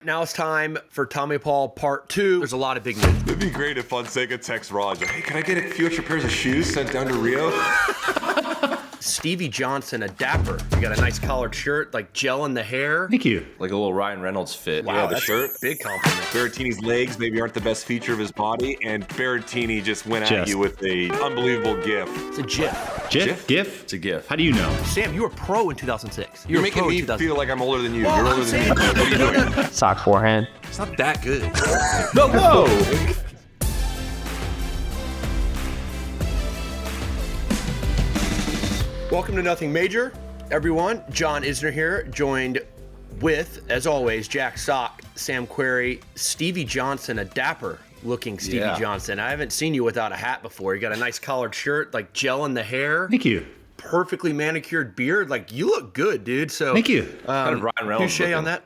Now it's time for Tommy Paul Part 2. There's a lot of big news. It'd be great if Fonseca texts Raj, hey, can I get a few extra pairs of shoes sent down to Rio? Stevie Johnson, a dapper. You got a nice collared shirt, like gel in the hair. Thank you. Like a little Ryan Reynolds fit. Wow, Yeah, the that's shirt. a big compliment. Berrettini's legs maybe aren't the best feature of his body, and Berrettini just went at you with a unbelievable gift. It's a GIF. GIF? GIF? It's a gift. How do you know? Sam, you were pro in 2006. You're were making pro in me 2006. feel like I'm older than you. Well, You're I'm older than me. saying- What are you doing? Sock forehand. It's not that good. No, whoa! Welcome to Nothing Major, everyone. John Isner here, joined with, as always, Jack Sock, Sam Query, Stevie Johnson, a dapper-looking Stevie Johnson. I haven't seen you without a hat before. You got a nice collared shirt, like gel in the hair. Thank you. Perfectly manicured beard. Like, you look good, dude. So Thank you. Kind of Ryan Reynolds touche on looking. that.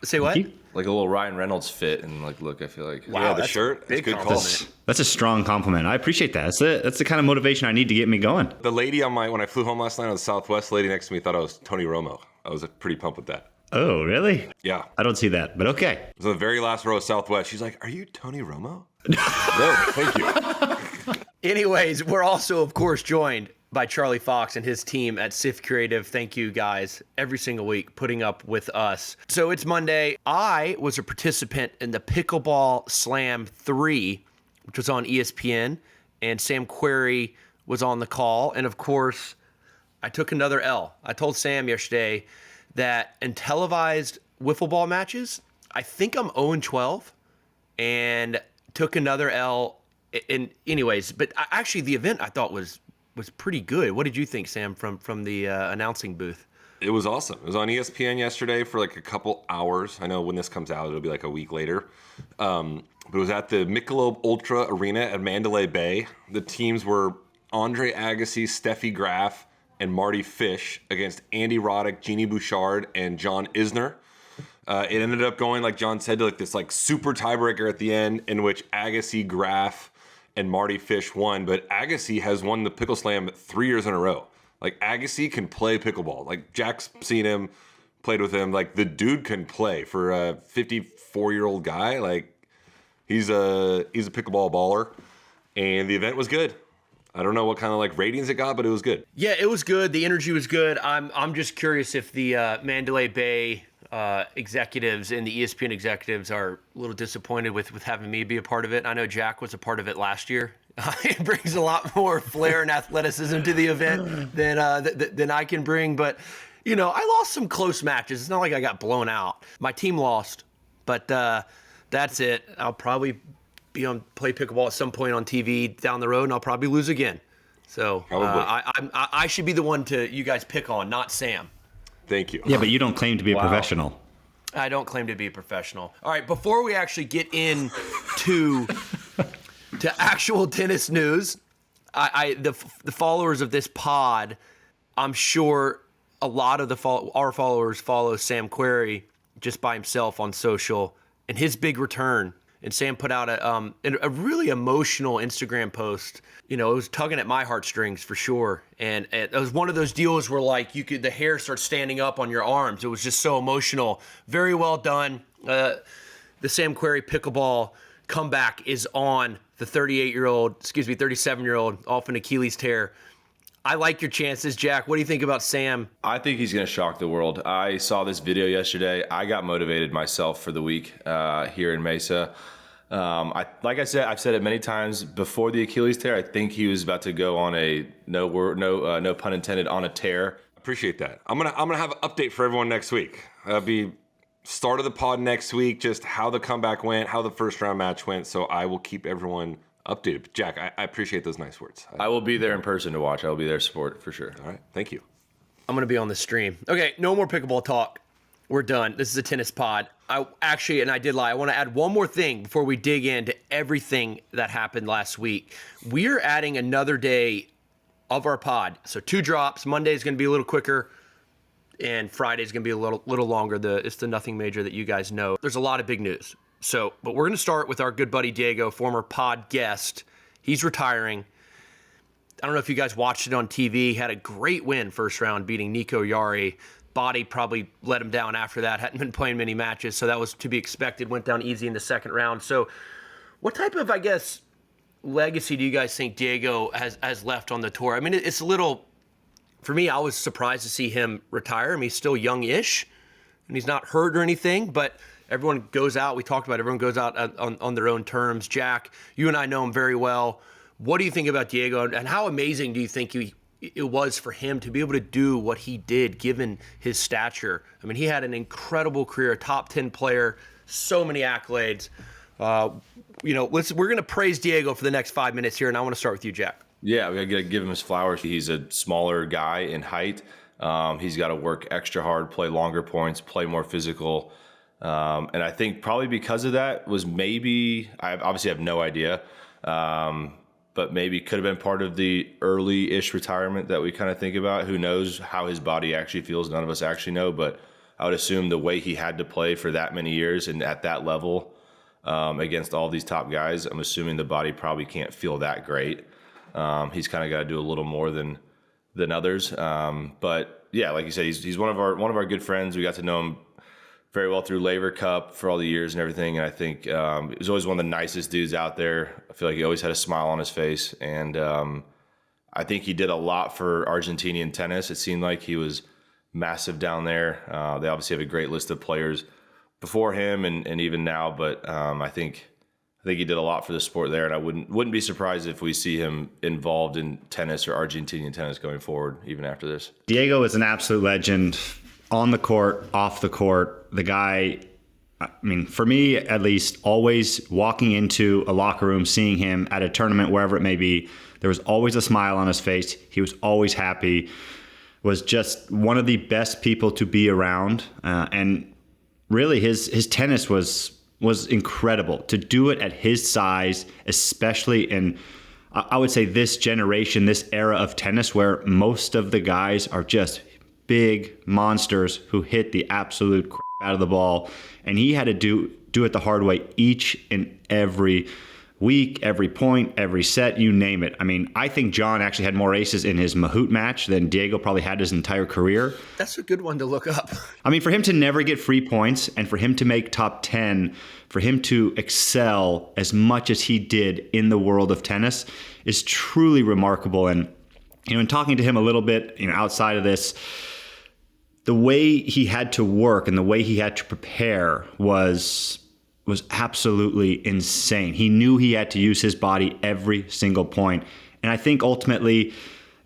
Say what? Thank you. Like a little Ryan Reynolds fit and like look, I feel like. Wow, Yeah, the that's shirt. big It's a good call. compliment. That's a strong compliment. I appreciate that. That's the kind of motivation I need to get me going. The lady when I flew home last night on the Southwest, lady next to me thought I was Tony Romo. I was pretty pumped with that. Oh, really? Yeah. I don't see that, but okay. It was on the very last row of Southwest. She's like, are you Tony Romo? No, thank you. Anyways, we're also, of course, joined by Charlie Fox and his team at SIF Creative. Thank you guys every single week putting up with us. So it's Monday. I was a participant in the Pickleball Slam 3, which was on ESPN, and Sam Query was on the call. And of course, I took another L. I told Sam yesterday that in televised wiffle ball matches, I think I'm 0-12 and took another L. Anyways, but actually the event I thought was pretty good. What did you think, Sam, from the announcing booth? It was awesome. It was on ESPN yesterday for like a couple hours. I know when this comes out, it'll be like a week later. But it was at the Michelob Ultra Arena at Mandalay Bay. The teams were Andre Agassi, Steffi Graf, and Marty Fish against Andy Roddick, Jeannie Bouchard, and John Isner. It ended up going, like John said, to like this like super tiebreaker at the end in which Agassi, Graf, and Marty Fish won. But Agassi has won the Pickle Slam 3 years in a row. Like, Agassi can play pickleball. Like, Jack's seen him, played with him. Like, the dude can play for a 54-year-old guy. Like, he's a pickleball baller. And the event was good. I don't know what kind of like ratings it got, but it was good. Yeah, it was good. The energy was good. I'm just curious if the Mandalay Bay executives and the ESPN executives are a little disappointed with having me be a part of it. I know Jack was a part of it last year. It brings a lot more flair and athleticism to the event than I can bring. But, you know, I lost some close matches. It's not like I got blown out. My team lost, but that's it. I'll probably play pickleball at some point on TV down the road, and I'll probably lose again. So I should be the one you guys pick on, not Sam. Thank you. Yeah, but you don't claim to be a professional. I don't claim to be a professional. All right, before we actually get into to actual tennis news, the followers of this pod, I'm sure a lot of our followers follow Sam Query just by himself on social, and his big return. And Sam put out a really emotional Instagram post. You know, it was tugging at my heartstrings for sure. And it was one of those deals where like the hair starts standing up on your arms. It was just so emotional. Very well done. The Sam Query pickleball comeback is on. The 37-year-old off an Achilles tear. I like your chances, Jack. What do you think about Sam? I think he's going to shock the world. I saw this video yesterday. I got motivated myself for the week here in Mesa. I've said it many times before the Achilles tear. I think he was about to go on a no pun intended on a tear. Appreciate that. I'm gonna have an update for everyone next week. That'll be start of the pod next week, just how the comeback went, how the first round match went. So I will keep everyone updated. Jack, I appreciate those nice words. I will be there in person to watch. I will be there to support for sure. All right, thank you. I'm going to be on the stream. Okay, no more pickleball talk. We're done. This is a tennis pod. I did lie. I want to add one more thing before we dig into everything that happened last week. We're adding another day of our pod. So 2 drops. Monday is going to be a little quicker, and Friday is going to be a little longer. It's the Nothing Major that you guys know. There's a lot of big news. But we're going to start with our good buddy Diego, former pod guest. He's retiring. I don't know if you guys watched it on TV. Had a great win first round, beating Nico Yari. body probably let him down after that. Hadn't been playing many matches, so that was to be expected. Went down easy in the second round. So what type of, I guess, legacy do you guys think Diego has left on the tour? I mean, it's a little, for me, I was surprised to see him retire. I mean, he's still young-ish, and he's not hurt or anything, but everyone goes out. We talked about it, everyone goes out on their own terms. Jack, you and I know him very well. What do you think about Diego, and how amazing do you think it was for him to be able to do what he did given his stature? I mean, he had an incredible career, top 10 player, so many accolades. We're going to praise Diego for the next 5 minutes here, and I want to start with you, Jack. Yeah, we got to give him his flowers. He's a smaller guy in height. He's got to work extra hard, play longer points, play more physical. And I think probably because of that was maybe, I obviously have no idea, but maybe could have been part of the early-ish retirement that we kind of think about. Who knows how his body actually feels? None of us actually know, but I would assume the way he had to play for that many years and at that level against all these top guys, I'm assuming the body probably can't feel that great. He's kind of got to do a little more than others. But yeah, like you said, he's one of our good friends. We got to know him very well through Laver Cup for all the years and everything. And I think he was always one of the nicest dudes out there. I feel like he always had a smile on his face. And I think he did a lot for Argentinian tennis. It seemed like he was massive down there. They obviously have a great list of players before him and even now. But I think he did a lot for the sport there. And I wouldn't be surprised if we see him involved in tennis or Argentinian tennis going forward, even after this. Diego is an absolute legend. On the court, off the court, the guy, I mean, for me at least, always walking into a locker room, seeing him at a tournament, wherever it may be, there was always a smile on his face. He was always happy, was just one of the best people to be around. And really his tennis was incredible. To do it at his size, especially in, I would say, this generation, this era of tennis where most of the guys are just big monsters who hit the absolute crap out of the ball, and he had to do it the hard way each and every week, every point, every set, you name it. I mean, I think John actually had more aces in his Mahout match than Diego probably had his entire career. That's a good one to look up. I mean, for him to never get free points and for him to make top 10, for him to excel as much as he did in the world of tennis is truly remarkable. And, in talking to him a little bit, outside of this, the way he had to work and the way he had to prepare was absolutely insane. He knew he had to use his body every single point. And I think ultimately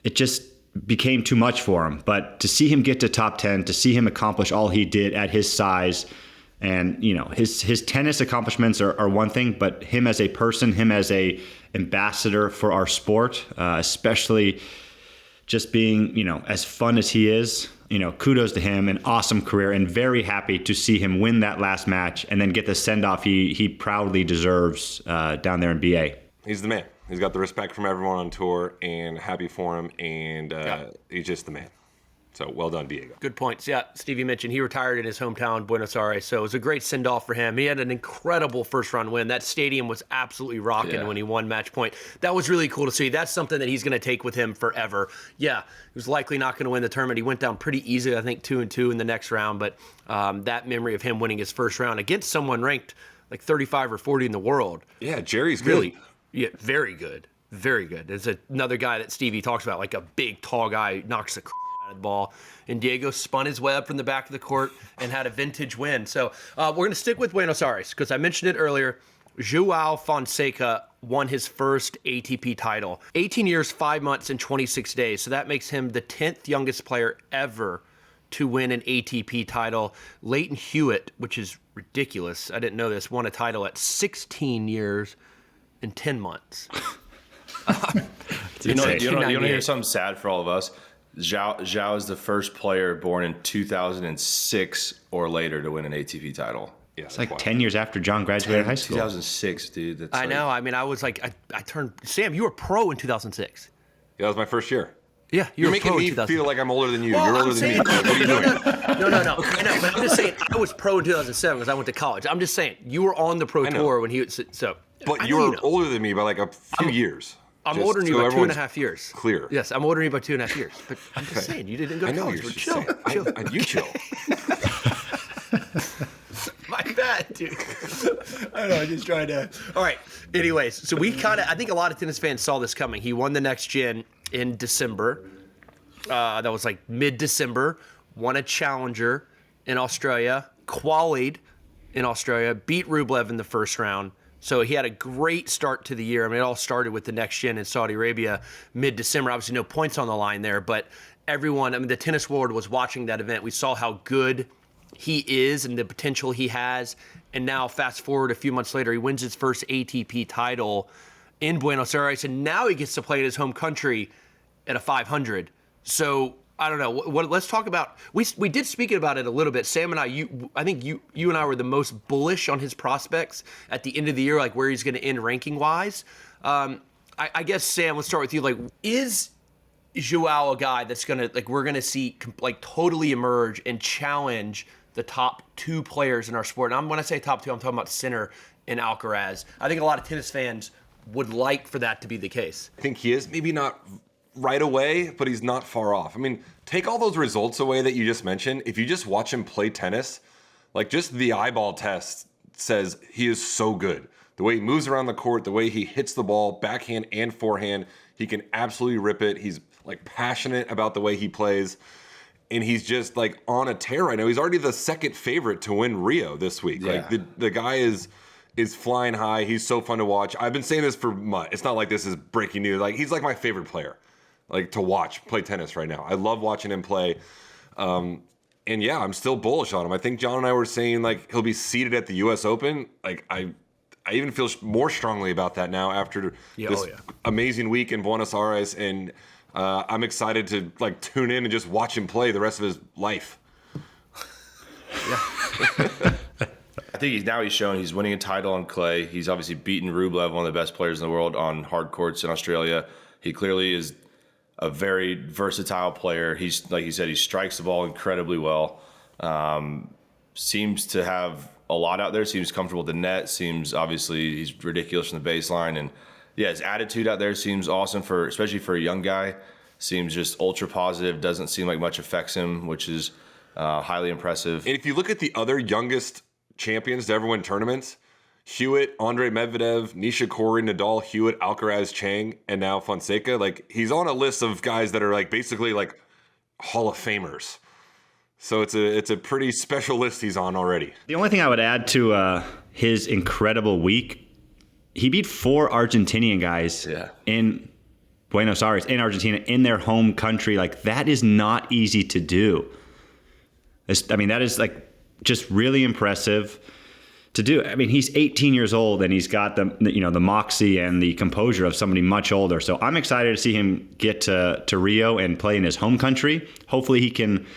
it just became too much for him. But to see him get to top 10, to see him accomplish all he did at his size, and his tennis accomplishments are one thing, but him as a person, him as a ambassador for our sport, especially just being, as fun as he is, kudos to him, an awesome career, and very happy to see him win that last match and then get the send-off he proudly deserves down there in BA. He's the man. He's got the respect from everyone on tour, and happy for him, and he's just the man. So well done, Diego. Good points. Yeah, Stevie mentioned he retired in his hometown, Buenos Aires, so it was a great send-off for him. He had an incredible first-round win. That stadium was absolutely rocking when he won match point. That was really cool to see. That's something that he's going to take with him forever. Yeah, he was likely not going to win the tournament. He went down pretty easily, I think 2-2 in the next round, but that memory of him winning his first round against someone ranked like 35 or 40 in the world. Yeah, Jerry's really good. Yeah, very good. Very good. There's another guy that Stevie talks about, like a big, tall guy, knocks the out of the ball. And Diego spun his web from the back of the court and had a vintage win. So we're going to stick with Buenos Aires because I mentioned it earlier. João Fonseca won his first ATP title. 18 years, 5 months, and 26 days. So that makes him the 10th youngest player ever to win an ATP title. Leighton Hewitt, which is ridiculous, I didn't know this, won a title at 16 years and 10 months. You know, hear something sad for all of us? João is the first player born in 2006 or later to win an ATP title. Yeah, it's like 10 years after John graduated high school. 2006, dude. That's know. I mean, I was like, I turned. Sam, you were pro in 2006. Yeah, that was my first year. Yeah, you're making me feel like I'm older than you. Well, You're older than me. What are you doing? No. I know, but I'm just saying, I was pro in 2007 because I went to college. I'm just saying, you were on the pro tour when he was so. But you're older than me by like a few years. I'm older than you by 2.5 years. Clear. Yes, I'm older than you by 2.5 years. But I'm just saying, you didn't go to college. But chill. You chill. My bad, dude. I don't know. I'm just trying to. All right. Anyways, so I think a lot of tennis fans saw this coming. He won the next gen in December. That was like mid-December. Won a challenger in Australia. Qualied in Australia. Beat Rublev in the first round. So he had a great start to the year. I mean, it all started with the next gen in Saudi Arabia mid-December. Obviously, no points on the line there, but everyone, I mean, the tennis world was watching that event. We saw how good he is and the potential he has. And now, fast forward a few months later, he wins his first ATP title in Buenos Aires, and now he gets to play in his home country at a 500. So I don't know. Let's talk about. We did speak about it a little bit. Sam and I think you and I were the most bullish on his prospects at the end of the year, like where he's going to end ranking wise. I guess Sam, let's start with you. Like, is João a guy that's gonna we're gonna see totally emerge and challenge the top two players in our sport? And when I say top two, I'm talking about Sinner and Alcaraz. I think a lot of tennis fans would like for that to be the case. I think he is. Maybe not right away, but he's not far off. I mean, take all those results away that you just mentioned. If you just watch him play tennis, just the eyeball test says he is so good. The way he moves around the court, the way he hits the ball, backhand and forehand, he can absolutely rip it. He's passionate about the way he plays. And he's just on a tear right now. He's already the second favorite to win Rio this week. Yeah. The guy is flying high. He's so fun to watch. I've been saying this for months. It's not like this is breaking news. He's my favorite player, to watch play tennis right now. I love watching him play. And yeah, I'm still bullish on him. I think John and I were saying he'll be seated at the U.S. Open. I even feel more strongly about that now after this amazing week in Buenos Aires, and I'm excited to tune in and just watch him play the rest of his life. Yeah. I think he's shown he's winning a title on clay. He's obviously beaten Rublev, one of the best players in the world, on hard courts in Australia. He clearly is a very versatile player. He's, like you said, he strikes the ball incredibly well. Seems to have a lot out there. Seems comfortable with the net. Seems, obviously, he's ridiculous from the baseline. And yeah, his attitude out there seems awesome, especially for a young guy. Seems just ultra positive. Doesn't seem like much affects him, which is highly impressive. And if you look at the other youngest champions to ever win tournaments, Hewitt, Andre Medvedev, Nishikori, Nadal, Hewitt, Alcaraz, Chang, and now Fonseca, he's on a list of guys that are basically Hall of Famers. So it's a pretty special list he's on already. The only thing I would add to his incredible week, he beat 4 Argentinian guys in Buenos Aires, in Argentina, in their home country. That is not easy to do. That is just really impressive to do. I mean, he's 18 years old and he's got the moxie and the composure of somebody much older. So I'm excited to see him get to Rio and play in his home country. Hopefully he can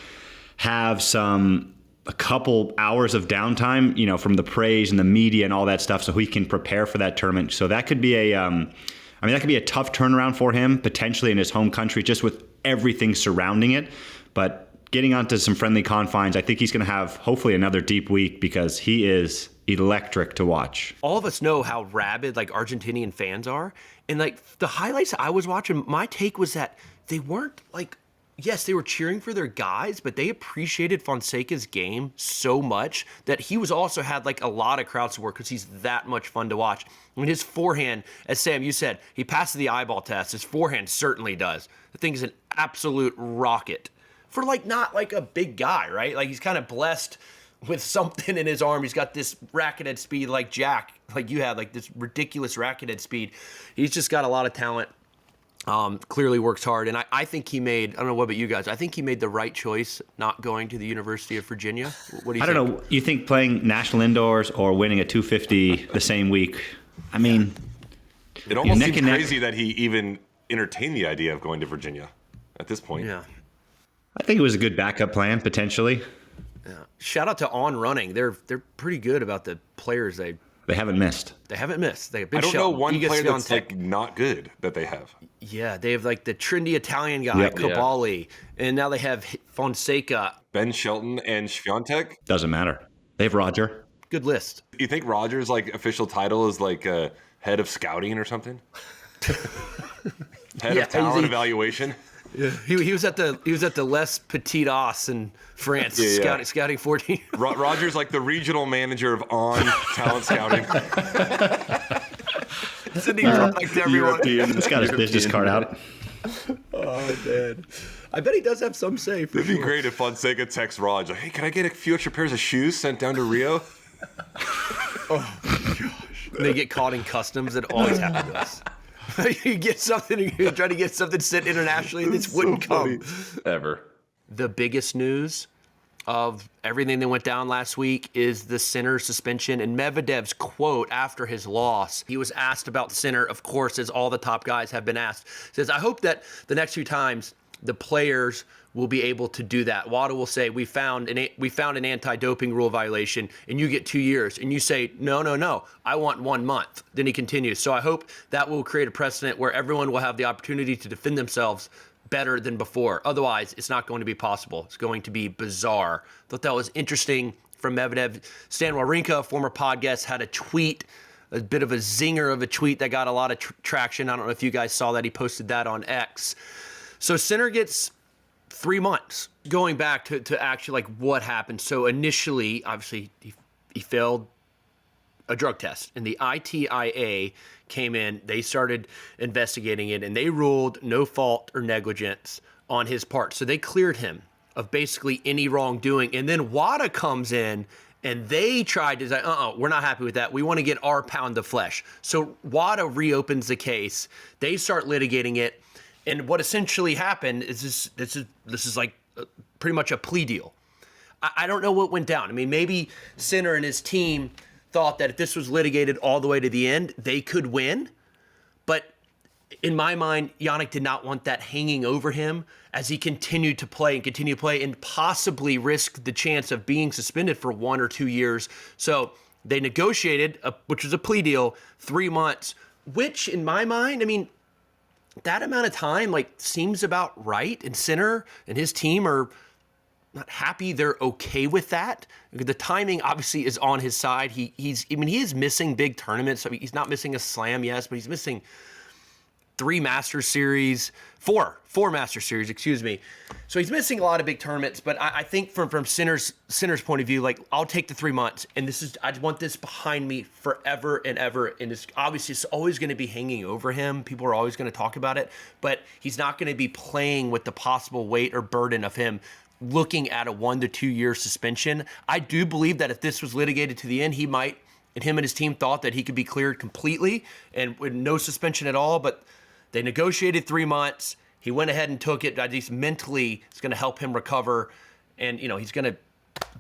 have a couple hours of downtime, from the praise and the media and all that stuff, so he can prepare for that tournament. So that could be that could be a tough turnaround for him, potentially in his home country, just with everything surrounding it. But getting onto some friendly confines, I think he's going to have hopefully another deep week, because he is electric to watch. All of us know how rabid Argentinian fans are, and the highlights I was watching, my take was that they weren't yes, they were cheering for their guys, but they appreciated Fonseca's game so much that he also had a lot of crowd support because he's that much fun to watch. I mean, his forehand, as Sam, you said, he passes the eyeball test. His forehand certainly does. The thing is an absolute rocket for not a big guy, right? He's kind of blessed with something in his arm. He's got this rackethead speed like Jack, you had, this ridiculous rackethead speed. He's just got a lot of talent. Clearly works hard, and I think he made, I don't know what about you guys, I think he made the right choice not going to the University of Virginia. What do you think? I don't know. You think playing national indoors or winning a 250 the same week? I mean, it almost seems crazy that he even entertained the idea of going to Virginia at this point. Yeah. I think it was a good backup plan, potentially. Yeah. Shout out to On Running. They're pretty good about the players they haven't missed. They have a big I don't know one player that's Swiatek. Not good that they have. Yeah, they have the trendy Italian guy, Cavalli, and now they have Fonseca. Ben Shelton and Swiatek. Doesn't matter. They have Roger. Good list. You think Roger's official title is head of scouting or something? Head of talent evaluation. Yeah, he was at the Les Petit Os in France, scouting 14. Roger's like the regional manager of On Talent Scouting. Sending product to everyone. He's got his business card out. Oh man, I bet he does have some say. It'd be great if Fonseca texts Raj like, "Hey, can I get a few extra pairs of shoes sent down to Rio?" Oh gosh, they get caught in customs. It always happens to us. You get something, you try to get something sent internationally, and this wouldn't come. Ever. The biggest news of everything that went down last week is the Sinner suspension. And Medvedev's quote after his loss, he was asked about Sinner, of course, as all the top guys have been asked. Says, I hope that the next few times the players will be able to do that. Wada will say, we found an anti-doping rule violation, and you get 2 years. And you say, no, I want 1 month. Then he continues. So I hope that will create a precedent where everyone will have the opportunity to defend themselves better than before. Otherwise, it's not going to be possible. It's going to be bizarre. Thought that was interesting from Medvedev. Stan Wawrinka, a former podcast, had a tweet, a bit of a zinger of a tweet that got a lot of traction. I don't know if you guys saw that. He posted that on X. So Sinner gets 3 months. Going back to actually like what happened. So initially, obviously, he failed a drug test, and the ITIA came in. They started investigating it, and they ruled no fault or negligence on his part. So they cleared him of basically any wrongdoing. And then WADA comes in, and they tried to say, we're not happy with that. We want to get our pound of flesh. So WADA reopens the case. They start litigating it. And what essentially happened is this is like pretty much a plea deal. I don't know what went down. I mean, maybe Sinner and his team thought that if this was litigated all the way to the end, they could win. But in my mind, Yannick did not want that hanging over him as he continued to play and possibly risk the chance of being suspended for 1 or 2 years. So they negotiated, which was a plea deal, 3 months, which in my mind, I mean, that amount of time seems about right. And Sinner and his team are not happy. They're okay with that. The timing obviously is on his side. He is missing big tournaments. I mean, he's not missing a slam, yes, but he's missing 4 Master Series, excuse me. So he's missing a lot of big tournaments, but I think from Sinner's point of view, I'll take the 3 months, and I want this behind me forever and ever. And it's always going to be hanging over him. People are always going to talk about it, but he's not going to be playing with the possible weight or burden of him looking at a 1 to 2 year suspension. I do believe that if this was litigated to the end, him and his team thought that he could be cleared completely and with no suspension at all, but they negotiated 3 months. He went ahead and took it. At least mentally, it's going to help him recover. And, he's going to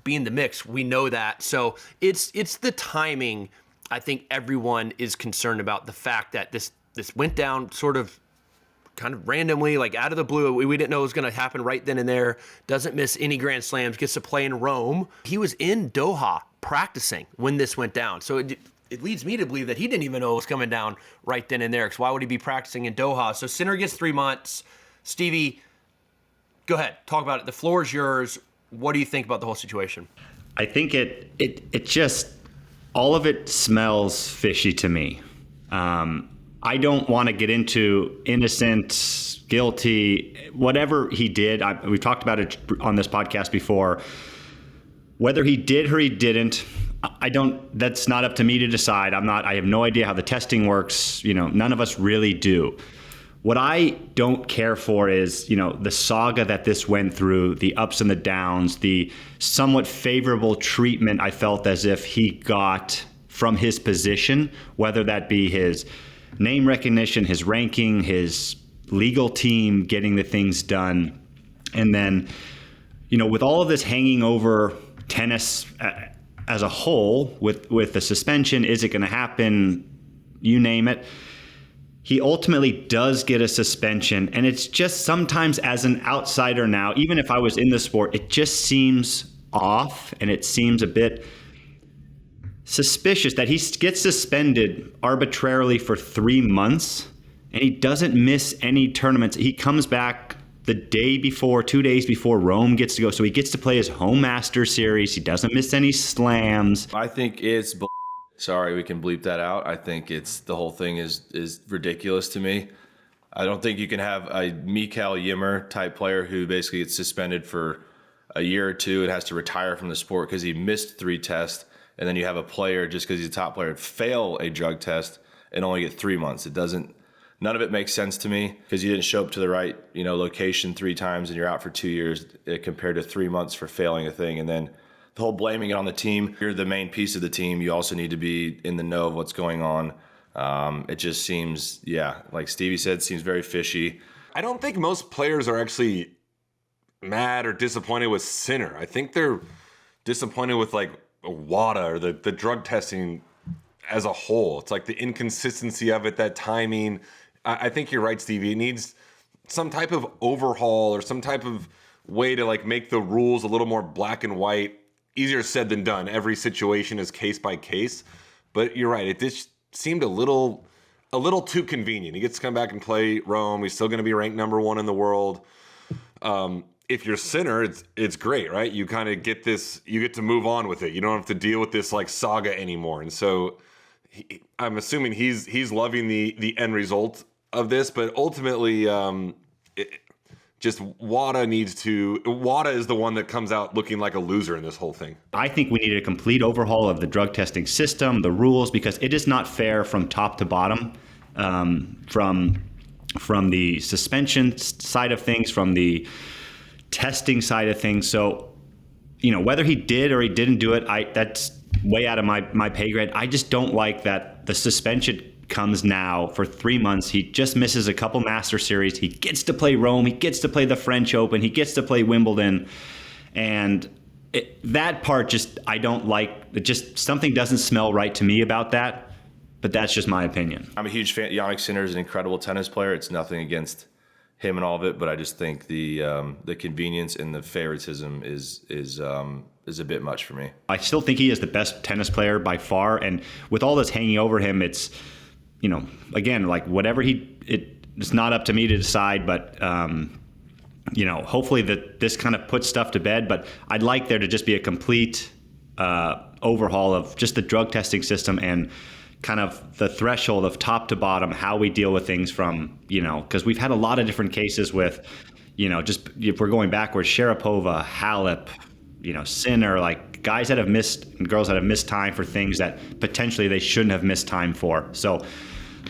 be in the mix. We know that. So it's the timing. I think everyone is concerned about the fact that this went down sort of kind of randomly, out of the blue. We didn't know it was going to happen right then and there. Doesn't miss any Grand Slams. Gets to play in Rome. He was in Doha practicing when this went down. So it leads me to believe that he didn't even know it was coming down right then and there, because why would he be practicing in Doha? So Sinner gets 3 months. Stevie, go ahead. Talk about it. The floor is yours. What do you think about the whole situation? I think it just, all of it smells fishy to me. I don't want to get into innocent, guilty, whatever he did. We've talked about it on this podcast before. Whether he did or he didn't, that's not up to me to decide. I have no idea how the testing works. None of us really do. What I don't care for is, the saga that this went through, the ups and the downs, the somewhat favorable treatment I felt as if he got from his position, whether that be his name recognition, his ranking, his legal team getting the things done. And then, with all of this hanging over tennis as a whole, with the suspension, is it going to happen? You name it. He ultimately does get a suspension, and it's just sometimes as an outsider now, even if I was in the sport, it just seems off, and it seems a bit suspicious that he gets suspended arbitrarily for 3 months, and he doesn't miss any tournaments. He comes back the day before, 2 days before Rome gets to go, so he gets to play his home Master Series. He doesn't miss any slams. I think it's Sorry, we can bleep that out. I think the whole thing is ridiculous to me. I don't think you can have a Mikael Ymer type player who basically gets suspended for a year or two and has to retire from the sport because he missed 3 tests. And then you have a player, just because he's a top player, fail a drug test and only get 3 months. None of it makes sense to me because you didn't show up to the right, location 3 times and you're out for 2 years compared to 3 months for failing a thing. And then the whole blaming it on the team. You're the main piece of the team. You also need to be in the know of what's going on. It just seems, like Stevie said, seems very fishy. I don't think most players are actually mad or disappointed with Sinner. I think they're disappointed with like WADA or the drug testing as a whole. It's like the inconsistency of it, that timing. I think you're right, Stevie. It needs some type of overhaul or some type of way to like make the rules a little more black and white. Easier said than done. Every situation is case by case. But you're right. It just seemed a little too convenient. He gets to come back and play Rome. He's still going to be ranked number 1 in the world. If you're Sinner, it's great, right? You kind of get this. You get to move on with it. You don't have to deal with this like saga anymore. And so I'm assuming he's loving the end result of this. But ultimately, just WADA is the one that comes out looking like a loser in this whole thing. I think we need a complete overhaul of the drug testing system, the rules, because it is not fair from top to bottom, from the suspension side of things, from the testing side of things. So, whether he did or he didn't do it, that's way out of my pay grade. I just don't like that the suspension comes now for 3 months. He just misses a couple Master Series. He gets to play Rome. He gets to play the French Open. He gets to play Wimbledon. And that part I don't like. It just, something doesn't smell right to me about that. But that's just my opinion. I'm a huge fan. Jannik Sinner is an incredible tennis player. It's nothing against him and all of it, but I just think the convenience and the favoritism is a bit much for me. I still think he is the best tennis player by far. And with all this hanging over him, it's, again, like whatever it's not up to me to decide, but, hopefully that this kind of puts stuff to bed. But I'd like there to just be a complete overhaul of just the drug testing system and kind of the threshold of top to bottom, how we deal with things from, because we've had a lot of different cases with, just if we're going backwards, Sharapova, Halep, Sinner, like guys that have missed and girls that have missed time for things that potentially they shouldn't have missed time for. So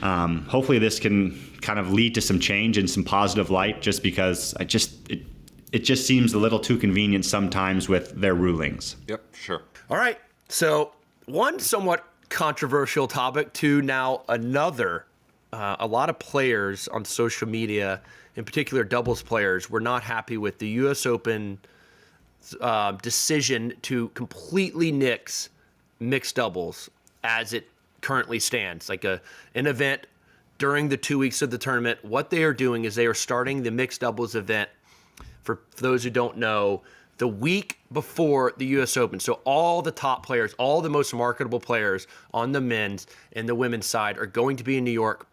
hopefully this can kind of lead to some change and some positive light, just because it just seems a little too convenient sometimes with their rulings. Yep, sure. All right. So one somewhat controversial topic to now another. A lot of players on social media, in particular doubles players, were not happy with the U.S. Open decision to completely nix mixed doubles as it currently stands. Like an event during the 2 weeks of the tournament, what they are doing is they are starting the mixed doubles event, for those who don't know, the week before the U.S. Open. So all the top players, all the most marketable players on the men's and the women's side are going to be in New York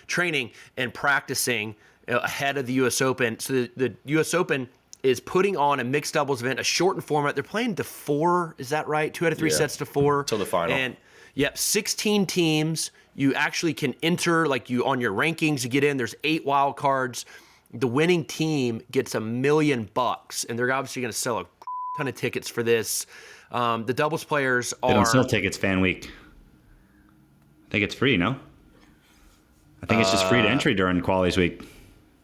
training and practicing ahead of the U.S. Open. So the U.S. Open is putting on a mixed doubles event, a shortened format. They're playing to 4, is that right? 2 out of 3 sets to 4. Till the final. And 16 teams. You actually can enter, like you on your rankings, you get in. There's 8 wild cards. The winning team gets $1 million, and they're obviously going to sell a ton of tickets for this. The doubles players are. They don't sell tickets fan week. I think it's free, no? I think it's just free to entry during qualies week.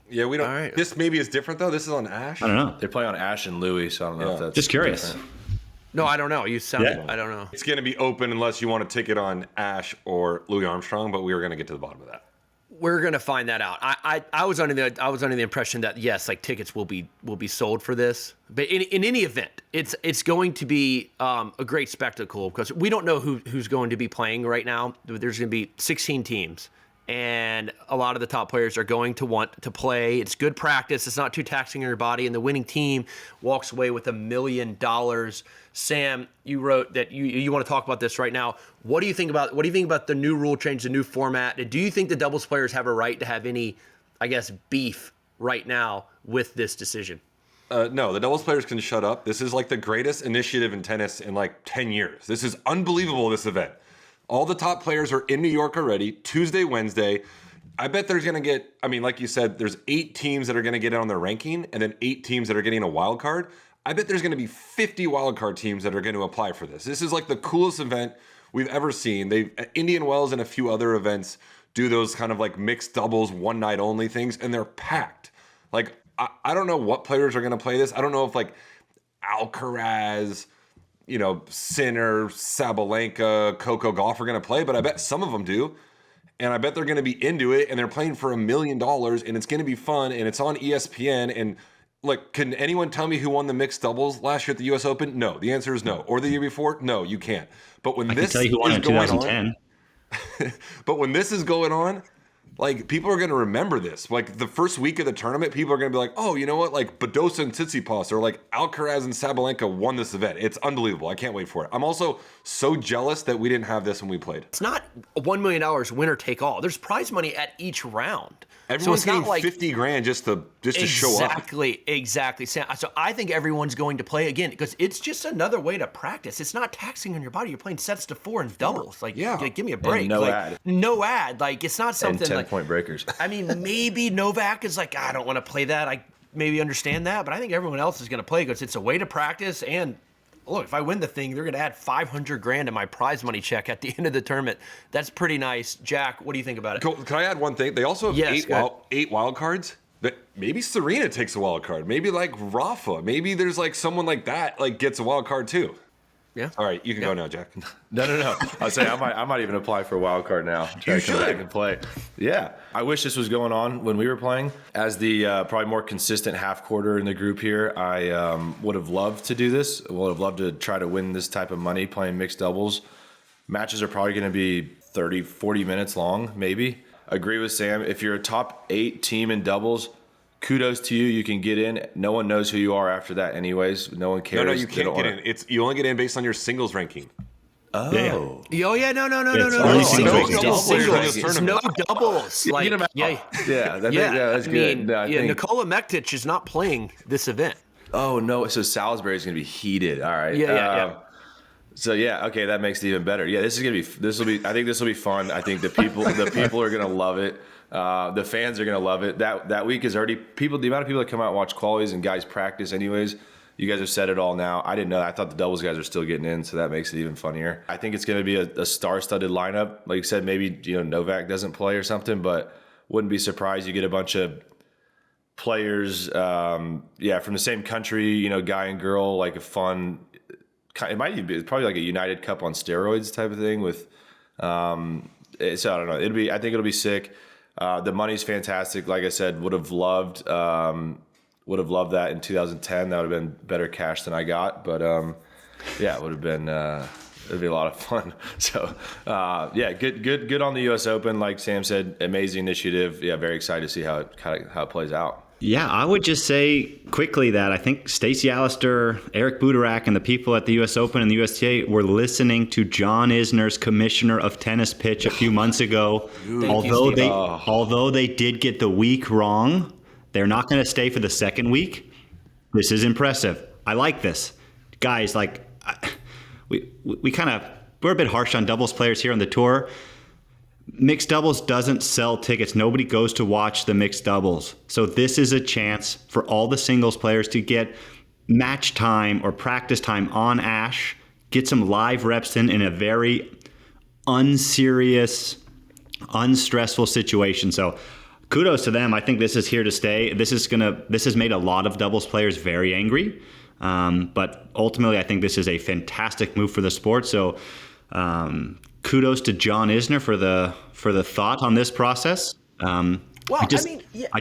Yeah, we don't. All right. This maybe is different though. This is on Ash. I don't know. They play on Ash and Louis, so I don't know if that's Just curious. different. No, I don't know. You sound. Yeah. I don't know. It's going to be open unless you want a ticket on Ash or Louis Armstrong, but we were going to get to the bottom of that. We're gonna find that out. I was under the impression that yes, like tickets will be sold for this. But in any event, it's going to be a great spectacle because we don't know who's going to be playing right now. There's going to be 16 teams, and a lot of the top players are going to want to play. It's good practice. It's not too taxing on your body, and the winning team walks away with $1 million. Sam, you wrote that you want to talk about this right now. What do you think about the new rule change, the new format? And do you think the doubles players have a right to have any, I guess, beef right now with this decision? No, the doubles players can shut up. This is like the greatest initiative in tennis in like 10 years. This is unbelievable, this event. All the top players are in New York already, Tuesday, Wednesday. I bet there's going to get, I mean, like you said, there's 8 teams that are going to get on their ranking and then 8 teams that are getting a wild card. I bet there's going to be 50 wild card teams that are going to apply for this. This is like the coolest event we've ever seen. Indian Wells and a few other events do those kind of like mixed doubles, one night only things, and they're packed. Like, I don't know what players are going to play this. I don't know if like Alcaraz, Sinner, Sabalenka, Coco Gauff are going to play, but I bet some of them do. And I bet they're going to be into it, and they're playing for $1 million, and it's going to be fun, and it's on ESPN. And like, can anyone tell me who won the mixed doubles last year at the U.S. Open? No. The answer is no. Or the year before? No, you can't. But when this can tell you who won in 2010. But when this is going on, like, people are going to remember this. Like, the first week of the tournament, people are going to be like, oh, you know what? Like, Badosa and Tsitsipas or, like, Alcaraz and Sabalenka won this event. It's unbelievable. I can't wait for it. I'm also so jealous that we didn't have this when we played. It's not $1 million winner take all. There's prize money at each round. Everyone's so getting like, $50,000 just to show up. Exactly. So I think everyone's going to play again because it's just another way to practice. It's not taxing on your body. You're playing sets to 4 and doubles. Like, give me a break. And no ad. Like, it's not something and 10 like point breakers. I mean, maybe Novak is like, I don't want to play that. I maybe understand that, but I think everyone else is going to play because it's a way to practice. And look, if I win the thing, they're going to add $500,000 to my prize money check at the end of the tournament. That's pretty nice. Jack, what do you think about it? Can I add one thing? They also have 8 wild cards. But maybe Serena takes a wild card. Maybe like Rafa. Maybe there's like someone like that like gets a wild card too. Yeah. All right, you can go now, Jack. No. I'll say I might even apply for a wild card now. You should. I can play. Yeah. I wish this was going on when we were playing. As the probably more consistent half quarter in the group here, I would have loved to do this. Would have loved to try to win this type of money playing mixed doubles. Matches are probably going to be 30, 40 minutes long, maybe. Agree with Sam. If you're a top 8 team in doubles, kudos to you. You can get in. No one knows who you are after that anyways. No one cares. No, you can't get in. You only get in based on your singles ranking. Oh. Yeah. Oh, yeah, no. Singles. No doubles. Like, that's good. Nikola Mektic is not playing this event. Oh, no. So Salisbury's going to be heated. All right. Yeah. So okay, that makes it even better. Yeah, I think this will be fun. I think the people are gonna love it. The fans are gonna love it. That week is already the amount of people that come out and watch qualies and guys practice anyways. You guys have said it all now. I didn't know that. I thought the doubles guys are still getting in, so that makes it even funnier. I think it's gonna be a star-studded lineup. Like you said, maybe Novak doesn't play or something, but wouldn't be surprised you get a bunch of players, from the same country, guy and girl, like a fun. It might even be probably like a United Cup on steroids type of thing with, so I don't know. I think it'll be sick. The money's fantastic. Like I said, would have loved that in 2010. That would have been better cash than I got. But it would have been it'd be a lot of fun. So good on the U.S. Open. Like Sam said, amazing initiative. Yeah, very excited to see how it plays out. Yeah, I would just say quickly that I think Stacey Alister, Eric Buderak, and the people at the U.S. Open and the USTA were listening to John Isner's commissioner of tennis pitch a few months ago. Although they did get the week wrong, they're not going to stay for the second week. This is impressive. I like this. Guys, like, we're a bit harsh on doubles players here on the tour. Mixed doubles doesn't sell tickets. Nobody goes to watch the mixed doubles. So this is a chance for all the singles players to get match time or practice time on Ash, get some live reps in a very unserious, unstressful situation. So kudos to them. I think this is here to stay. This has made a lot of doubles players very angry. But ultimately, I think this is a fantastic move for the sport. So kudos to John Isner for the thought on this process. I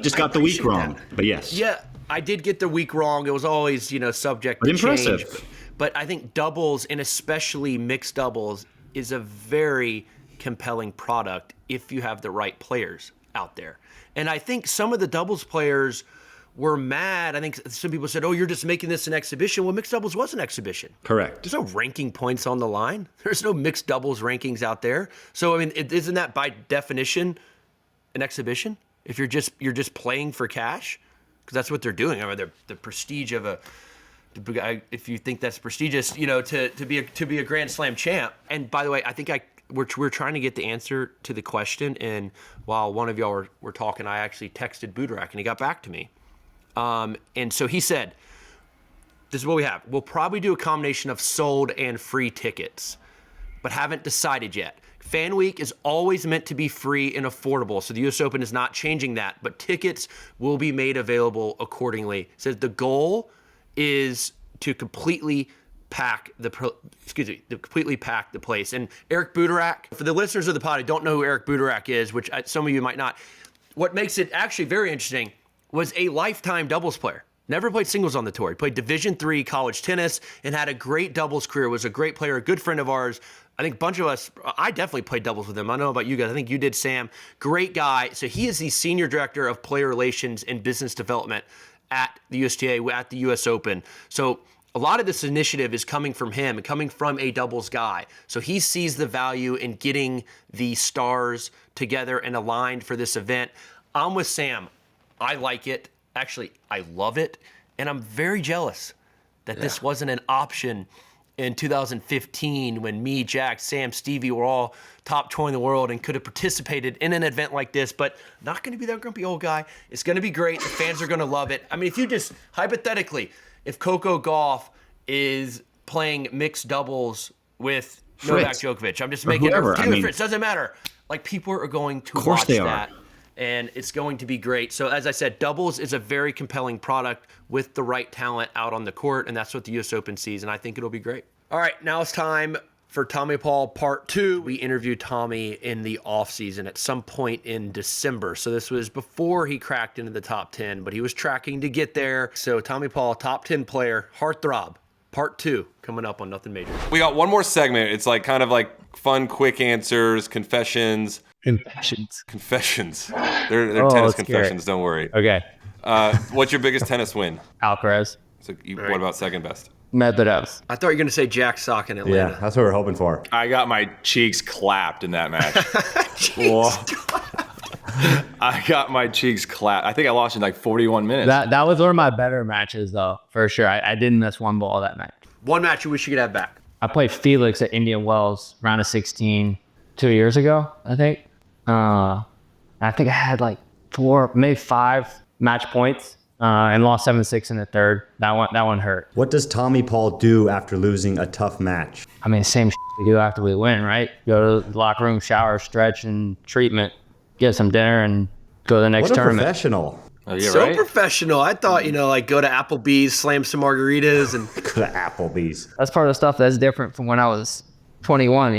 just got the week wrong, but yes. Yeah, I did get the week wrong. It was always, subject to impressive. Change. But I think doubles, and especially mixed doubles, is a very compelling product if you have the right players out there. And I think some of the doubles players were mad. I think some people said, oh, you're just making this an exhibition. Well, mixed doubles was an exhibition. Correct. There's no ranking points on the line. There's no mixed doubles rankings out there. So, I mean, isn't that by definition an exhibition? If you're just playing for cash? because that's what they're doing. I mean, the prestige of if you think that's prestigious, to be a Grand Slam champ. And by the way, I think we're trying to get the answer to the question. And while one of y'all were talking, I actually texted Budarak and he got back to me. And so he said, this is what we have. We'll probably do a combination of sold and free tickets, but haven't decided yet. Fan Week is always meant to be free and affordable, so the U.S. Open is not changing that, but tickets will be made available accordingly. It says the goal is to completely pack the place. And Eric Budarak, for the listeners of the pod who don't know who Eric Budarak is, which some of you might not, what makes it actually very interesting was a lifetime doubles player. Never played singles on the tour. He played Division III college tennis and had a great doubles career, was a great player, a good friend of ours. I think a bunch of us, I definitely played doubles with him. I don't know about you guys. I think you did, Sam. Great guy. So he is the Senior Director of Player Relations and Business Development at the USTA, at the US Open. So a lot of this initiative is coming from him and coming from a doubles guy. So he sees the value in getting the stars together and aligned for this event. I'm with Sam. I like it. Actually, I love it. And I'm very jealous that this wasn't an option in 2015 when me, Jack, Sam, Stevie were all top 20 in the world and could have participated in an event like this, but not going to be that grumpy old guy. It's going to be great. The fans are going to love it. I mean, if you just, hypothetically, if Coco Gauff is playing mixed doubles with Novak Djokovic, I'm just making it, Fritz, doesn't matter. Like, people are going to watch that. And it's going to be great. So as I said, doubles is a very compelling product with the right talent out on the court, and that's what the U.S. Open sees, and I think it'll be great. All right, now it's time for Tommy Paul Part 2. We interviewed Tommy in the offseason at some point in December. So this was before he cracked into the top 10, but he was tracking to get there. So Tommy Paul, top 10 player, heartthrob, Part 2, coming up on Nothing Major. We got one more segment. It's like kind of like fun, quick answers, confessions. Confessions. They're tennis confessions. Don't worry. Okay. What's your biggest tennis win? Alcaraz. So what about second best? Medvedev. I thought you were going to say Jack Sock in Atlanta. Yeah, that's what we're hoping for. I got my cheeks clapped in that match. I got my cheeks clapped. I think I lost in like 41 minutes. That was one of my better matches, though, for sure. I didn't miss one ball that match. One match you wish you could have back. I played Felix at Indian Wells, round of 16, 2 years ago, I think. I think I had like 4, maybe 5 match points and lost 7-6 in the third. That one hurt. What does Tommy Paul do after losing a tough match? I mean, same we do after we win, right? Go to the locker room, shower, stretch, and treatment, get some dinner, and go to the next tournament. Professional. So professional. I thought, like go to Applebee's, slam some margaritas, and go to Applebee's. That's part of the stuff that's different from when I was 21,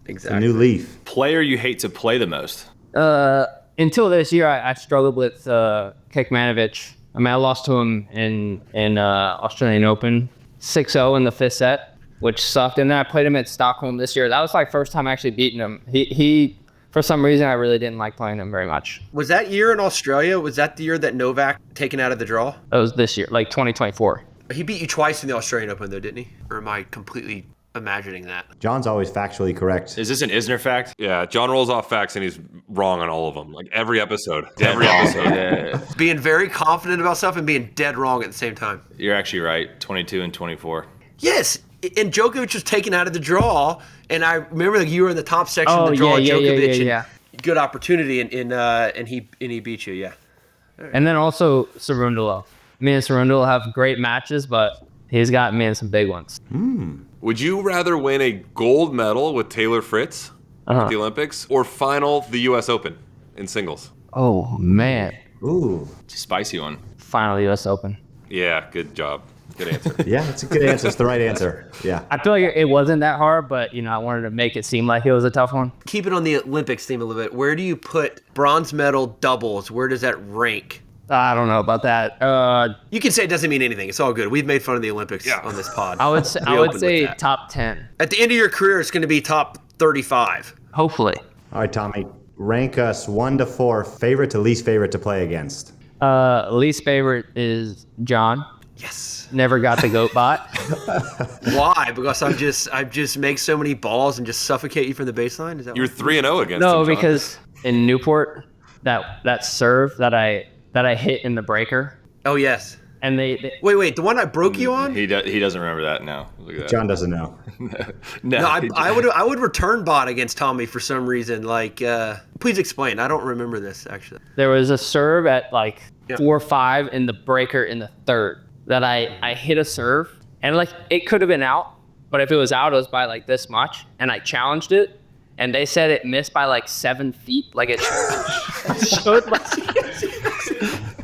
Exactly. It's a new leaf. Player you hate to play the most? Until this year, I struggled with Kekmanovic. I mean, I lost to him in Australian Open, 6-0 in the 5th set, which sucked. And then I played him at Stockholm this year. That was my first time actually beating him. He for some reason, I really didn't like playing him very much. Was that year in Australia? Was that the year that Novak taken out of the draw? That was this year, like 2024. He beat you twice in the Australian Open, though, didn't he? Or am I completely imagining that? John's always factually correct. Is this an Isner fact? Yeah, John rolls off facts and he's wrong on all of them. Like every episode. Every episode. Yeah. Being very confident about stuff and being dead wrong at the same time. You're actually right. 22 and 24. Yes. And Djokovic was taken out of the draw. And I remember you were in the top section of the draw. Djokovic. Yeah. Good opportunity. And he beat you. Yeah. Right. And then also Cerundolo. Me and Cerundolo have great matches, but he's got me in some big ones. Would you rather win a gold medal with Taylor Fritz at the Olympics or final the U.S. Open in singles? Oh, man. Ooh. It's a spicy one. Final U.S. Open. Yeah, good job. Good answer. Yeah, it's a good answer. It's the right answer. Yeah. I feel like it wasn't that hard, but, I wanted to make it seem like it was a tough one. Keep it on the Olympics theme a little bit. Where do you put bronze medal doubles? Where does that rank? I don't know about that. You can say it doesn't mean anything. It's all good. We've made fun of the Olympics on this pod. I would say top 10. At the end of your career, it's going to be top 35. Hopefully. All right, Tommy. Rank us 1 to 4, favorite to least favorite to play against. Least favorite is John. Yes. Never got the goat bot. Why? Because I just make so many balls and just suffocate you from the baseline? Is that You're 3-0 against him, No, John. because in Newport, that serve that I hit in the breaker, Oh yes. And they Wait, the one I broke you on? He doesn't remember that now. Look at that. John doesn't know. No, I would return bot against Tommy for some reason. Like, please explain. I don't remember this actually. there was a serve at like Yeah. 4-5 in the breaker in the third that I hit a serve, and like it could have been out, but if it was out, it was by like this much, and I challenged it, and they said it missed by like 7 feet. Like it showed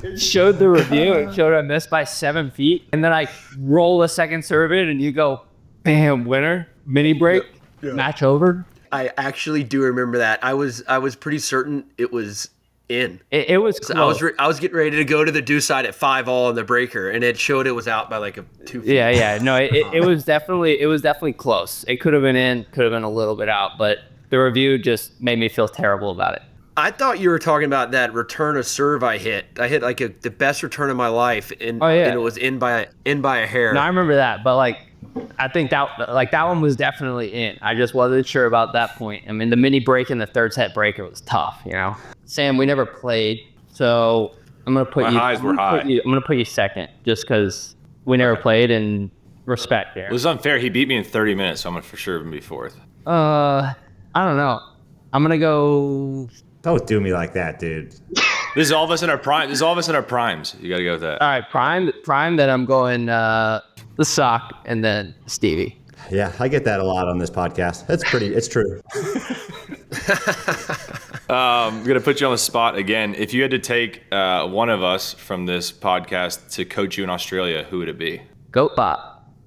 it showed the review. It showed I missed by 7 feet, and then I roll a second serve in, and you go, bam, winner, mini break, match over. I actually do remember that. I was pretty certain it was in. It was close. I was getting ready to go to the do side at 5-all in the breaker, and it showed it was out by like 2 feet. Yeah. No, it was definitely close. It could have been in, could have been a little bit out, but the review just made me feel terrible about it. I thought you were talking about that return of serve I hit. I hit like the best return of my life, and, Oh, yeah. and it was in by a hair. No, I remember that, but like, I think that one was definitely in. I just wasn't sure about that point. I mean, the mini break in the third set breaker was tough, you know. Sam, we never played, so I'm gonna put My you. highs were high. I'm gonna put you second, just because we never played, and respect there. It was unfair. He beat me in 30 minutes, so I'm gonna for sure be fourth. I don't know. I'm gonna go. Don't do me like that, dude. This is all of us in our prime. This is all of us in our primes. You got to go with that. All right, prime. That I'm going the sock and then Stevie. Yeah, I get that a lot on this podcast. It's true. I'm gonna put you on the spot again. If you had to take one of us from this podcast to coach you in Australia, who would it be? Goatbot,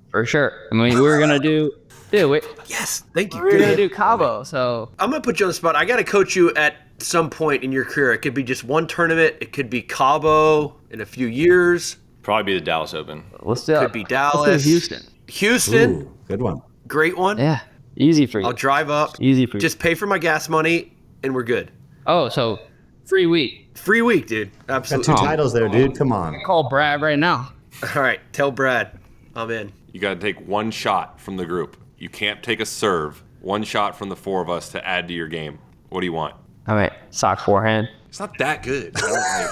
for sure. I mean, we were gonna do it. Yes, thank you. We were gonna do Cabo, so I'm gonna put you on the spot. I gotta coach you at some point in your career. It could be just one tournament. It could be Cabo in a few years. Probably be the Dallas Open. let's do. Could be Let's Dallas. do Houston. Houston, Ooh, good one. great one. Yeah, easy for you. I'll drive up. Easy for you. Just pay for my gas money, and we're good. Oh, so free week. Free week, dude. Got Absolutely. two titles there, dude. Come on. Call Brad right now. All right, tell Brad I'm in. You got to take one shot from the group. You can't take a serve. One shot from the four of us to add to your game. What do you want? All right, sock forehand. It's not that good.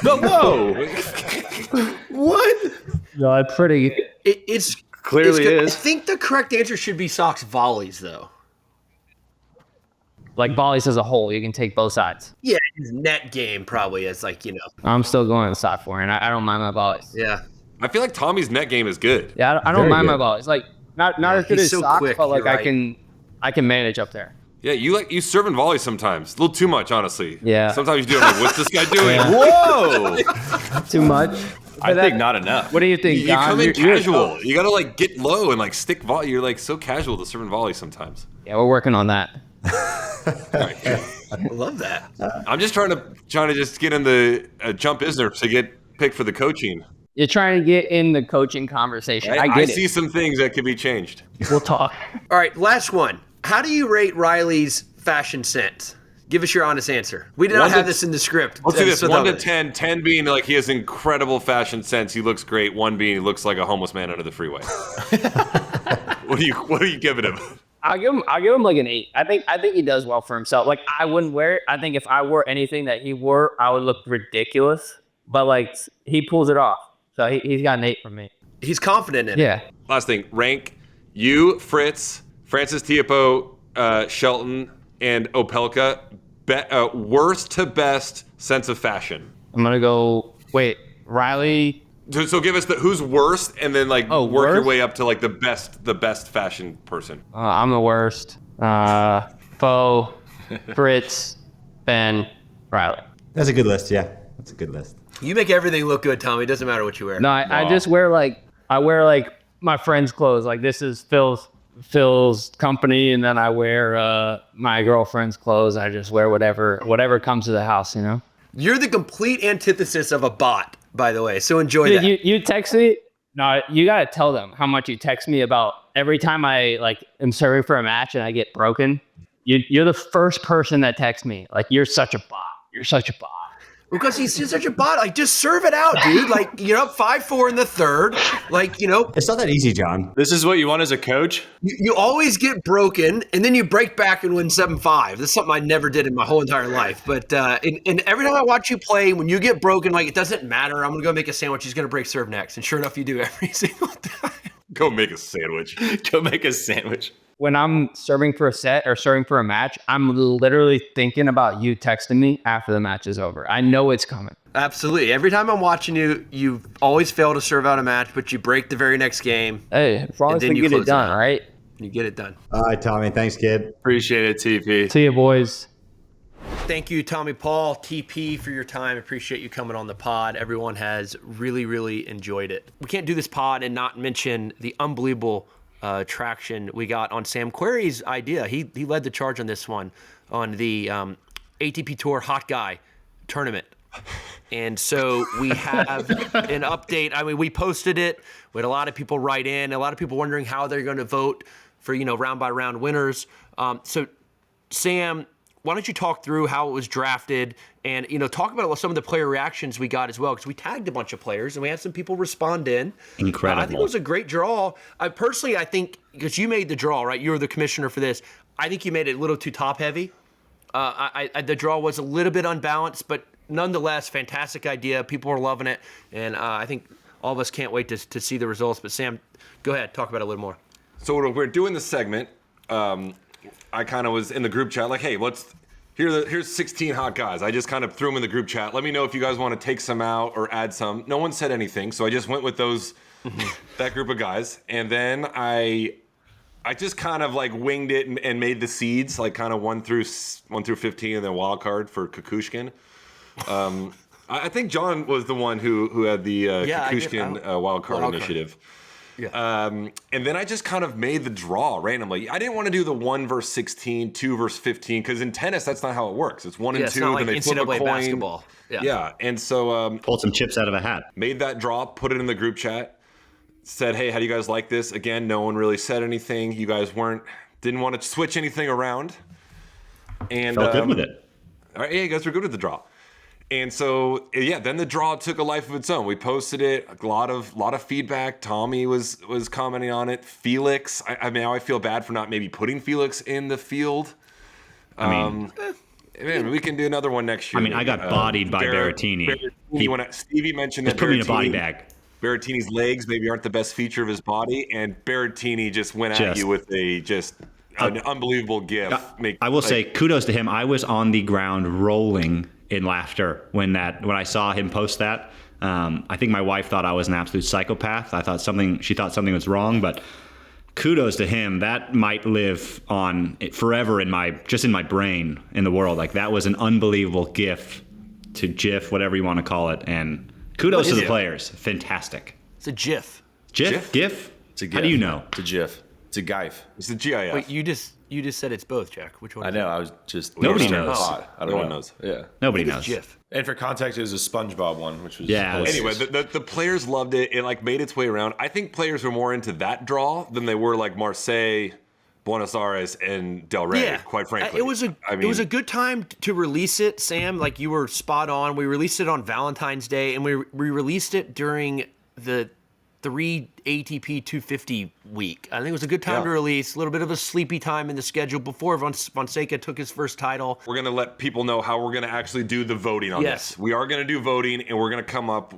Whoa! What? No, I'm pretty. It's Clearly good. is. I think the correct answer should be Sox volleys, though. Like volleys as a whole, you can take both sides. Yeah, his net game probably is like, I'm still going with sock forehand. I don't mind my volleys. yeah. I feel like Tommy's net game is good. Yeah, I don't Very mind my good. volleys. Like not as good he's as so socks, quick, but like you're right. I can manage up there. Yeah, you serve and volley sometimes. A little too much, honestly. Yeah. Sometimes you do. I'm like, what's this guy doing? Yeah. Whoa! Too much. I think not enough. What do you think, You Don? come in You're- casual. You gotta like get low and like stick volley. You're like so casual to serve and volley sometimes. Yeah, we're working on that. I love that. I'm just trying to just get in the jump Isner to get picked for the coaching. You're trying to get in the coaching conversation. I I get see it. some things that could be changed. We'll talk. All right, last one. How do you rate Riley's fashion sense? Give us your honest answer. We did not One have to- this in the script. Let's do this. So 1 to that- 10. 10 being like he has incredible fashion sense. He looks great. 1 being he looks like a homeless man under the freeway. What are you giving him? I'll give him like an 8. I think he does well for himself. Like I wouldn't wear it. I think if I wore anything that he wore, I would look ridiculous. But like he pulls it off. So he's got an 8 from me. He's confident in it. Yeah. Last thing. Rank you, Fritz, Francis Tiapo, Shelton, and Opelka. Worst to best sense of fashion. I'm gonna go. Wait, Riley. So give us who's worst, and then like work your worst? way up to like the best fashion person. I'm the worst. Bo, Fritz, Ben, Riley. That's a good list. Yeah, that's a good list. You make everything look good, Tommy. It doesn't matter what you wear. No, I just wear like my friend's clothes. Like this is Phil's company, and then I wear my girlfriend's clothes. I just wear whatever comes to the house, you know. You're the complete antithesis of a bot, by the way. So enjoy that. You text me. No, you gotta tell them how much you text me about every time I like am serving for a match and I get broken. You're the first person that texts me like you're such a bot. You're such a bot. Because he's such a bot. Like, just serve it out, dude. Like, you're up 5-4 in the third. Like, It's not that easy, John. This is what you want as a coach? you always get broken, and then you break back and win 7-5. That's something I never did in my whole entire life. But and every time I watch you play, when you get broken, like, it doesn't matter. I'm going to go make a sandwich. He's going to break serve next. And sure enough, you do every single time. Go make a sandwich. Go make a sandwich. When I'm serving for a set or serving for a match, I'm literally thinking about you texting me after the match is over. I know it's coming. Absolutely. Every time I'm watching you, you always fail to serve out a match, but you break the very next game. Hey, as long as then we you get close it done, it out. right? You get it done. All right, Tommy. Thanks, kid. Appreciate it, TP. See you, boys. Thank you, Tommy Paul, TP, for your time. Appreciate you coming on the pod. Everyone has really, really enjoyed it. We can't do this pod and not mention the unbelievable traction we got on Sam Querrey's idea. He led the charge on this one, on the ATP Tour Hot Guy tournament. And so we have an update. I mean, we posted it. We had a lot of people write in, a lot of people wondering how they're going to vote for, round by round winners. So Sam, why don't you talk through how it was drafted and, talk about some of the player reactions we got as well, because we tagged a bunch of players and we had some people respond in. Incredible. I think it was a great draw. I think, because you made the draw, right? You were the commissioner for this. I think you made it a little too top heavy. The draw was a little bit unbalanced, but nonetheless, fantastic idea. People are loving it. And I think all of us can't wait to see the results. But Sam, go ahead, talk about it a little more. So when we're doing the segment, I kind of was in the group chat like, hey, here's 16 hot guys. I just kind of threw them in the group chat. Let me know if you guys want to take some out or add some. No one said anything, so I just went with those that group of guys. And then I just kind of like winged it and made the seeds, like kind of 1 through 15, and then wild card for Kukushkin. I think John was the one who had the Kukushkin wild card initiative. Yeah. And then I just kind of made the draw randomly. I didn't want to do the 1 versus 16, 2 versus 15, because in tennis that's not how it works. It's 1 and 2, it's not like then they flip a NCAA coin. basketball. Yeah. And so Pulled some chips out of a hat. made that draw, put it in the group chat, said, hey, how do you guys like this? Again, no one really said anything. You guys didn't want to switch anything around. And Felt good with it. all right, yeah, you guys were good with the draw. And so, yeah, then the draw took a life of its own. We posted it, a lot of feedback. Tommy was commenting on it. Felix, I mean, I feel bad for not maybe putting Felix in the field. Man, we can do another one next year. I mean, I got bodied by Berrettini. Stevie mentioned that put me in a body bag. Berrettini's legs maybe aren't the best feature of his body, and Berrettini just went at you with an unbelievable gif. I will say kudos to him. I was on the ground rolling in laughter when I saw him post that. I think my wife thought I was an absolute psychopath. She thought something was wrong, but kudos to him. That might live on forever in my brain in the world. Like, that was an unbelievable GIF to GIF, whatever you want to call it. And kudos to the players. Fantastic. It's a GIF. GIF? It's a GIF. How do you know? It's a GIF. It's a GIF. It's the GIF. Wait, you just said it's both, Jack. Which one? I know. I was just Nobody knows. I don't know. No one knows. Yeah. Nobody knows. GIF. And for context, it was a SpongeBob one, which was Yeah. hilarious. Anyway, the players loved it. It like made its way around. I think players were more into that draw than they were like Marseille, Buenos Aires, and Del Rey. Quite frankly, it was a good time to release it, Sam. Like, you were spot on. We released it on Valentine's Day, and we released it during the 3 ATP 250 week. I think it was a good time to release. A little bit of a sleepy time in the schedule before Fonseca took his first title. We're going to let people know how we're going to actually do the voting on this. We are going to do voting, and we're going to come up.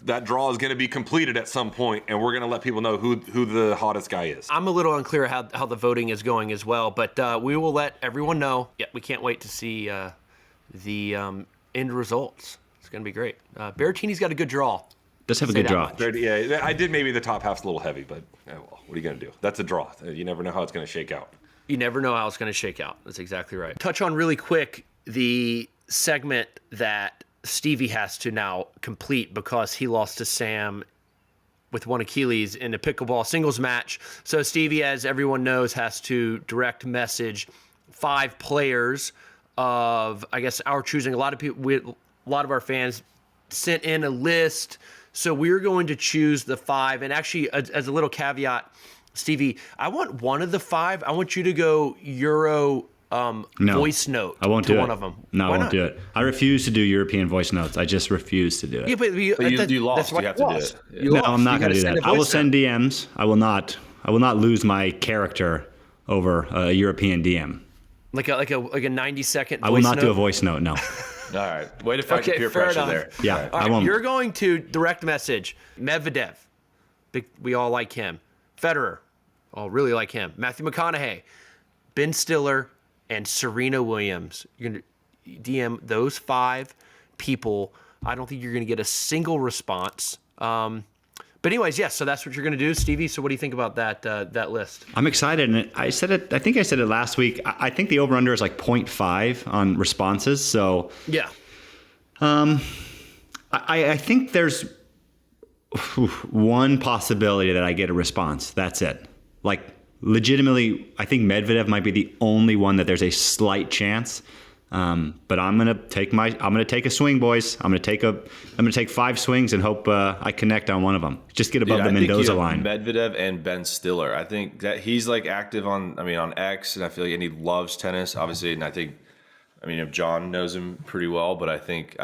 That draw is going to be completed at some point, and we're going to let people know who the hottest guy is. I'm a little unclear how the voting is going as well, but we will let everyone know. Yeah, we can't wait to see the end results. It's going to be great. Berrettini's got a good draw. Does have a good draw. Yeah, I did maybe the top half's a little heavy, but well, what are you going to do? That's a draw. You never know how it's going to shake out. You never know how it's going to shake out. That's exactly right. Touch on really quick the segment that Stevie has to now complete because he lost to Sam with one Achilles in a pickleball singles match. So Stevie, as everyone knows, has to direct message 5 players of, I guess, our choosing. A lot of our fans sent in a list. So we're going to choose the 5. And actually, as a little caveat, Stevie, I want one of the 5. I want you to go Euro voice note I won't to do one it. of them? No, Why I won't not? do it. I refuse to do European voice notes. I just refuse to do it. Yeah, but you lost. You have to do it. Yeah. You No, lost. I'm not You going to gotta do send that. a I will voice send note. DMs. I will not lose my character over a European DM. like a 90-second. I will not do a voice note. No. All right. Way to fight the peer fair pressure enough. there. Yeah, All right. All I right, won't. you're going to direct message Medvedev. We all like him. Federer. All really like him. Matthew McConaughey, Ben Stiller, and Serena Williams. You're going to DM those 5 people. I don't think you're going to get a single response. But anyways, yes. So that's what you're going to do, Stevie. So what do you think about that list? I'm excited, and I said it. I think I said it last week. I think the over/under is like 0.5 on responses. So Yeah. I think there's one possibility that I get a response. That's it. Like legitimately, I think Medvedev might be the only one that there's a slight chance. But I'm gonna take a swing, boys. I'm gonna take 5 swings and hope I connect on one of them. Just get above the Mendoza line. Medvedev and Ben Stiller. I think that he's like active on X, and I feel like he loves tennis, obviously. And I think, if John knows him pretty well, but I think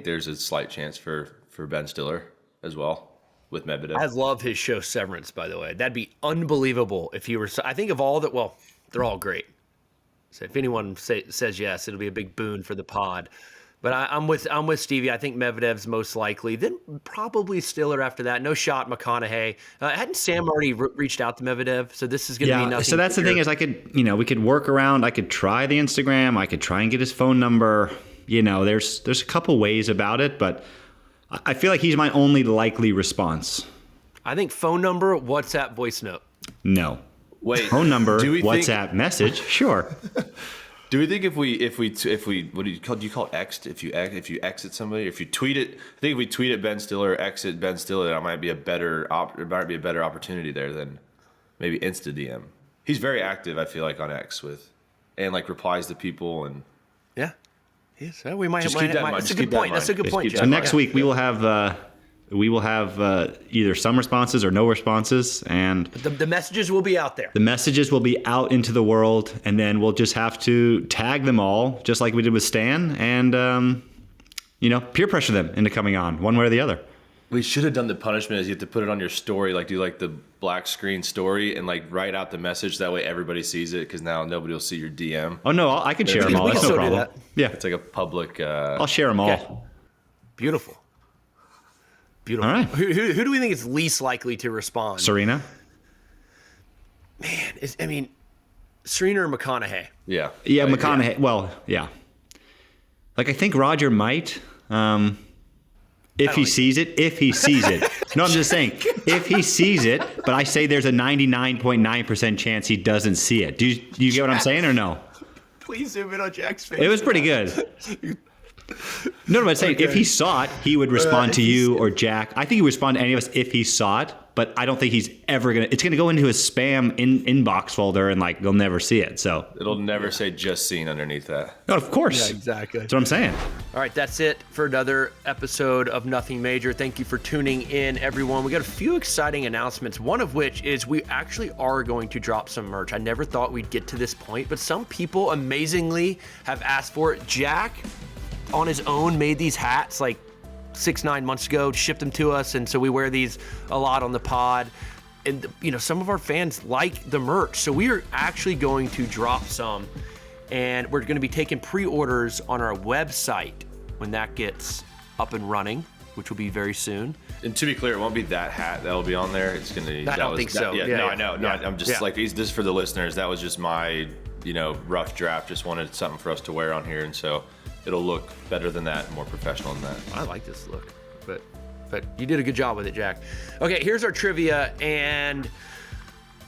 there's a slight chance for Ben Stiller as well with Medvedev. I love his show Severance, by the way. That'd be unbelievable if he were. I think of all that. Well, they're all great. So if anyone says yes, it'll be a big boon for the pod. But I'm with Stevie. I think Medvedev's most likely. Then probably Stiller after that. No shot McConaughey. Hadn't Sam already reached out to Medvedev? So this is going to be nothing. So that's the thing is we could work around. I could try the Instagram. I could try and get his phone number. There's a couple ways about it, but I feel like he's my only likely response. I think phone number, WhatsApp, voice note. No. Wait, Phone number, do we WhatsApp message. Sure. Do we think if we what do you call X? If you exit somebody, if you tweet it, I think if we tweet at Ben Stiller or exit Ben Stiller, that might be a better opportunity there than maybe Insta DM. He's very active, I feel like, on X and like replies to people and Yeah. Yes. We might. Just keep that in mind. That's a Just good keep that in point. That's a mind. good Just point, keep Jeff. So next week we will have either some responses or no responses, and The messages will be out there. the messages will be out into the world, and then we'll just have to tag them all, just like we did with Stan, and peer pressure them into coming on one way or the other. we should have done the punishment is you have to put it on your story, like do like the black screen story and like write out the message. That way everybody sees it because now nobody will see your DM. Oh no, I can share them all. We can That's no still do problem. that. Yeah, It's like a public. I'll share them all. Okay. Beautiful. Beautiful. All right. Who do we think is least likely to respond? Serena. Man, Serena or McConaughey? Yeah. Yeah, Like, McConaughey. Well, yeah. Like I think Roger might. If he sees it. No, I'm just saying, if he sees it, but I say there's a 99.9% chance he doesn't see it. Do you get what I'm saying or no? Please zoom in on Jack's face. It was pretty good. No, I'm saying if he saw it, he would respond to you or Jack. I think he would respond to any of us if he saw it, but I don't think he's ever going to. It's going to go into his spam inbox folder and like they'll never see it. So It'll never say just seen underneath that. no, of course. Yeah, exactly. That's what I'm saying. All right, that's it for another episode of Nothing Major. Thank you for tuning in, everyone. We got a few exciting announcements, one of which is we actually are going to drop some merch. I never thought we'd get to this point, but some people amazingly have asked for it. Jack, on his own, made these hats like 6-9 months ago, shipped them to us, and so we wear these a lot on the pod. And some of our fans like the merch, so we are actually going to drop some, and we're going to be taking pre-orders on our website when that gets up and running, which will be very soon. And to be clear, it won't be that hat that'll be on there. It's gonna. I don't think so. Yeah, Yeah, no, yeah. I know. No, Yeah. I'm just Yeah. like this is for the listeners. That was just my rough draft. Just wanted something for us to wear on here, and so it'll look better than that, more professional than that. I like this look, but you did a good job with it, Jack. Okay, here's our trivia, and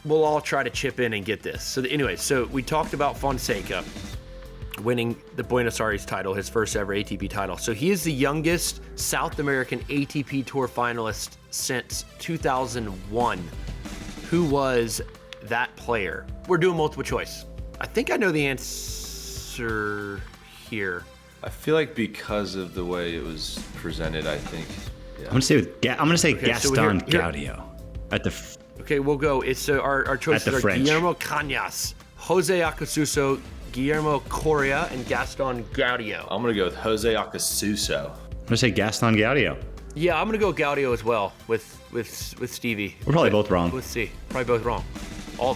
we'll all try to chip in and get this. So we talked about Fonseca winning the Buenos Aires title, his first ever ATP title. So he is the youngest South American ATP Tour finalist since 2001. Who was that player? We're doing multiple choice. I think I know the answer here. I feel like because of the way it was presented, I think. Yeah. I'm gonna say so Gaston here- Gaudio at the. Okay, we'll go. It's our choices At the are French. Guillermo Cañas, Jose Acasuso, Guillermo Coria and Gaston Gaudio. I'm gonna go with Jose Acasuso. I'm gonna say Gaston Gaudio. Yeah, I'm gonna go Gaudio as well with Stevie. We're probably both wrong. Let's see. Probably both wrong.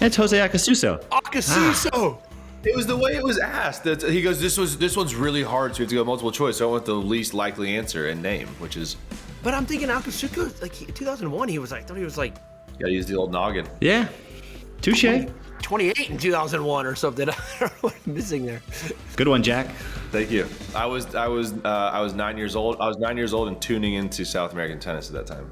It's Jose Acasuso. Acasuso! It was the way it was asked. He goes, this one's really hard, so we have to go multiple choice. So I went the least likely answer and name, which is. But I'm thinking Acasuso, like 2001, I thought he was like. Gotta use the old noggin. Yeah. Touche. 28 in 2001 or something. I don't know what I'm missing there. Good one, Jack. Thank you. I was 9 years old. I was 9 years old and tuning into South American tennis at that time.